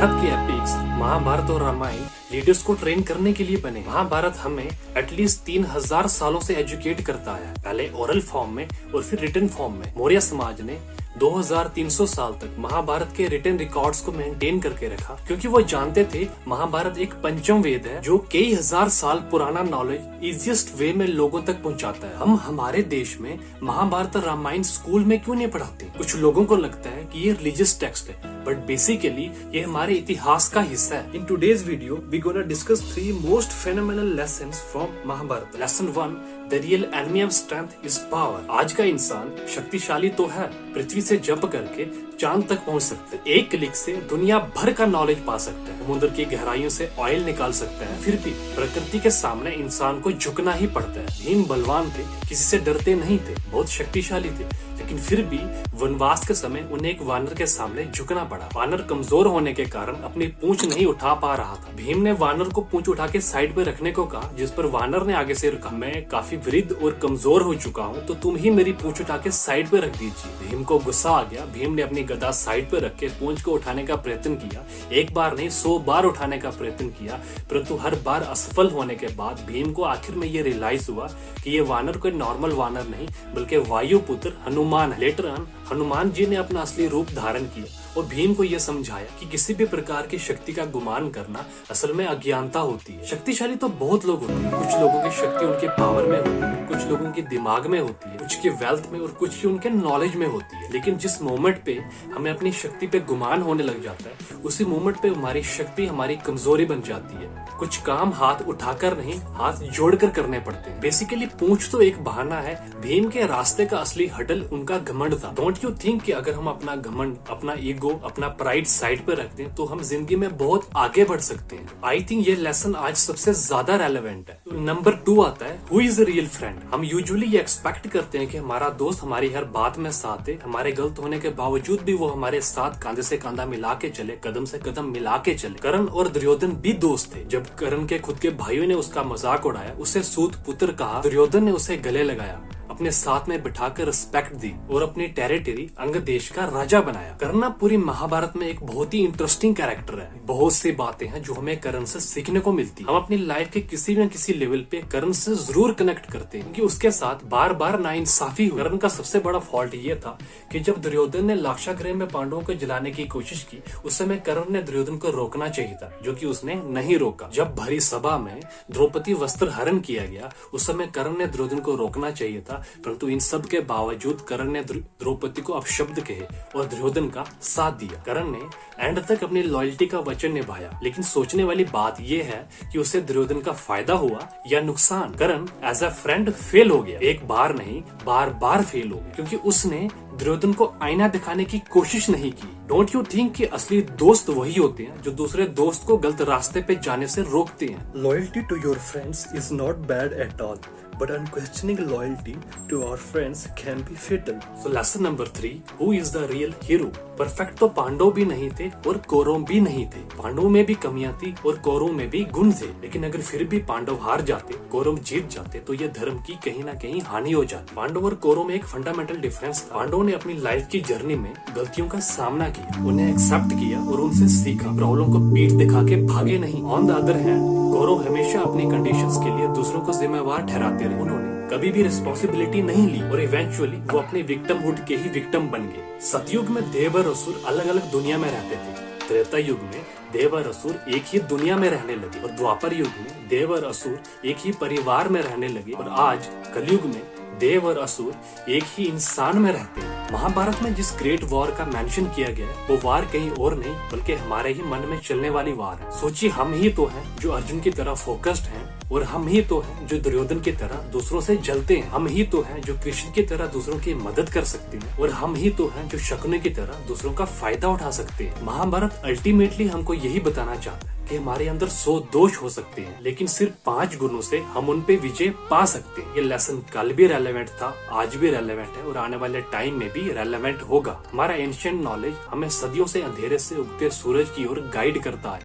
भारत के एपिक्स महाभारत और रामायण लीडर्स को ट्रेन करने के लिए बने। महाभारत हमें एटलीस्ट 3000 सालों से एजुकेट करता है, पहले ओरल फॉर्म में और फिर रिटन फॉर्म में। मौर्य समाज ने 2300 साल तक महाभारत के रिटन रिकॉर्ड्स को मेंटेन करके रखा, क्योंकि वो जानते थे महाभारत एक पंचम वेद है जो कई हजार साल पुराना नॉलेज इजिएस्ट वे में लोगों तक पहुंचाता है। हम हमारे देश में महाभारत और रामायण स्कूल में क्यों नहीं पढ़ाते? कुछ लोगों को लगता है कि ये रिलीजियस टेक्स्ट है, बट बेसिकली ये हमारे इतिहास का हिस्सा है। In today's video we gonna discuss 3 most phenomenal lessons from Mahabharat. Lesson 1, the real enemy of strength is power. आज का इंसान शक्तिशाली तो है, पृथ्वी से जंप करके चांद तक पहुंच सकते हैं, एक क्लिक से दुनिया भर का नॉलेज पा सकते हैं, समुद्र की गहराइयों से ऑयल निकाल सकते हैं। फिर भी प्रकृति के सामने इंसान को झुकना ही पड़ता है। भीम बलवान थे, किसी से डरते नहीं थे, बहुत शक्तिशाली थे, लेकिन फिर भी वनवास के समय उन्हें एक वानर के सामने झुकना पड़ा। वानर कमजोर होने के कारण अपनी पूंछ नहीं उठा पा रहा था। भीम ने वानर को पूंछ उठा के साइड पे रखने को कहा, जिस पर वानर ने आगे से कहा, मैं काफी वृद्ध और कमजोर हो चुका हूँ, तो तुम ही मेरी पूंछ उठा के साइड पे रख दीजिए। भीम को गुस्सा आ गया। भीम ने अपनी गदा साइड पे रख के पूंछ को उठाने का प्रयत्न किया। एक बार नहीं 100 बार उठाने का प्रयत्न किया, परंतु हर बार असफल होने के बाद भीम को आखिर में ये रियलाइज हुआ कि ये वानर कोई नॉर्मल वानर नहीं बल्कि वायुपुत्र हनुमान है। लेटर ऑन हनुमान जी ने अपना असली रूप धारण किया और भीम को यह समझाया कि किसी भी प्रकार की शक्ति का गुमान करना असल में अज्ञानता होती है। शक्तिशाली तो बहुत लोग होते हैं, कुछ लोगों की शक्ति उनके पावर में होती है, कुछ लोगों के दिमाग में होती है, कुछ के वेल्थ में और कुछ की उनके नॉलेज में होती है। लेकिन जिस मोमेंट पे हमें अपनी शक्ति पे गुमान होने लग जाता है, उसी मोमेंट पे हमारी शक्ति हमारी कमजोरी बन जाती है। कुछ काम हाथ उठाकर नहीं, हाथ जोड़कर करने पड़ते हैं। बेसिकली पूंछ तो एक बहाना है। भीम के रास्ते का असली हडल उनका घमंड था। डोंट यू थिंक कि अगर हम अपना घमंड, अपना ईगो, अपना प्राइड साइड पे रख दें तो हम जिंदगी में बहुत आगे बढ़ सकते हैं। आई थिंक ये लेसन आज सबसे ज्यादा रेलेवेंट है। नंबर 2 आता है, who is a real friend. हम यूजुअली ये एक्सपेक्ट करते हैं कि हमारा दोस्त हमारी हर बात में साथ है, हमारे गलत होने के बावजूद भी वो हमारे साथ कांधे से कांधा मिला के चले, कदम से कदम मिला के चले। कर्ण और दुर्योधन भी दोस्त थे। जब कर्ण के खुद के भाइयों ने उसका मजाक उड़ाया, उसे सूत पुत्र कहा, दुर्योधन ने उसे गले लगाया, अपने साथ में बिठाकर रिस्पेक्ट दी और अपनी टेरिटरी अंग देश का राजा बनाया। कर्ण पूरी महाभारत में एक बहुत ही इंटरेस्टिंग कैरेक्टर है। बहुत सी बातें हैं जो हमें कर्ण से सीखने को मिलती है। हम अपनी लाइफ के किसी न किसी लेवल पे कर्ण से जरूर कनेक्ट करते हैं, क्योंकि उसके साथ बार बार नाइंसाफी हुई। कर्ण का सबसे बड़ा फॉल्ट ये था कि जब दुर्योधन ने लाक्षागृह में पांडवों को जलाने की कोशिश की, उस समय कर्ण ने दुर्योधन को रोकना चाहिए था, जो कि उसने नहीं रोका। जब भरी सभा में द्रौपदी वस्त्र हरण किया गया, उस समय कर्ण ने दुर्योधन को रोकना चाहिए था, परंतु इन सब के बावजूद कर्ण ने द्रौपदी को अपशब्द कहे और दुर्योधन का साथ दिया। कर्ण ने एंड तक अपनी लॉयल्टी का वचन निभाया, लेकिन सोचने वाली बात यह है कि उसे दुर्योधन का फायदा हुआ या नुकसान। कर्ण एज अ फ्रेंड फेल हो गया। एक बार नहीं, बार बार फेल हो गया, क्योंकि उसने दुर्योधन को आईना दिखाने की कोशिश नहीं की। डोंट यू थिंक कि असली दोस्त वही होते हैं जो दूसरे दोस्त को गलत रास्ते पे जाने से रोकते हैं? Loyalty to your friends is not bad at all, but unquestioning loyalty to our friends can be fatal. So lesson number 3, who is the real hero? Perfect तो पांडव भी नहीं थे और कौरव भी नहीं थे। पांडवों में भी कमियां थी और कौरव में भी गुण थे, लेकिन अगर फिर भी पांडव हार जाते, कौरव जीत जाते, तो ये धर्म की कहीं ना कहीं हानि हो जाती। पांडव और कौरव में एक फंडामेंटल डिफरेंस था। पांडवों ने अपनी लाइफ की जर्नी में गलतियों का सामना किया, उन्हें एक्सेप्ट किया और उनसे सीखा। प्रॉब्लम को पीठ दिखा के भागे नहीं। On the other hand Kaurav हमेशा अपनी कंडीशंस के लिए दूसरों को जिम्मेवार ठहराते रहे। उन्होंने कभी भी रिस्पॉन्सिबिलिटी नहीं ली और इवेंचुअली वो अपने विक्टिमहुड के ही विक्टिम बन गए। सतयुग में देव और असुर अलग अलग दुनिया में रहते थे। त्रेता युग में देव और असुर एक ही दुनिया में रहने लगे और द्वापर युग में देव और असुर एक ही परिवार में रहने लगे और आज कलयुग में देव और असुर एक ही इंसान में रहते हैं। महाभारत में जिस ग्रेट वॉर का मेंशन किया गया है, वो वार कहीं और नहीं बल्कि हमारे ही मन में चलने वाली वार है। सोचिए, हम ही तो हैं जो अर्जुन की तरह फोकस्ड हैं और हम ही तो हैं जो दुर्योधन की तरह दूसरों से जलते हैं। हम ही तो हैं जो कृष्ण की तरह दूसरों की मदद कर सकते हैं और हम ही तो हैं जो शकुनी की तरह दूसरों का फायदा उठा सकते हैं। महाभारत अल्टीमेटली हमको यही बताना चाहता है कि हमारे अंदर 100 दोष हो सकते हैं, लेकिन सिर्फ 5 गुणों से हम उन पे विजय पा सकते हैं। ये लेसन कल भी रेलेवेंट था, आज भी रेलेवेंट है और आने वाले टाइम में भी रेलेवेंट होगा। हमारा एंशिएंट नॉलेज हमें सदियों से अंधेरे से उगते सूरज की ओर गाइड करता है।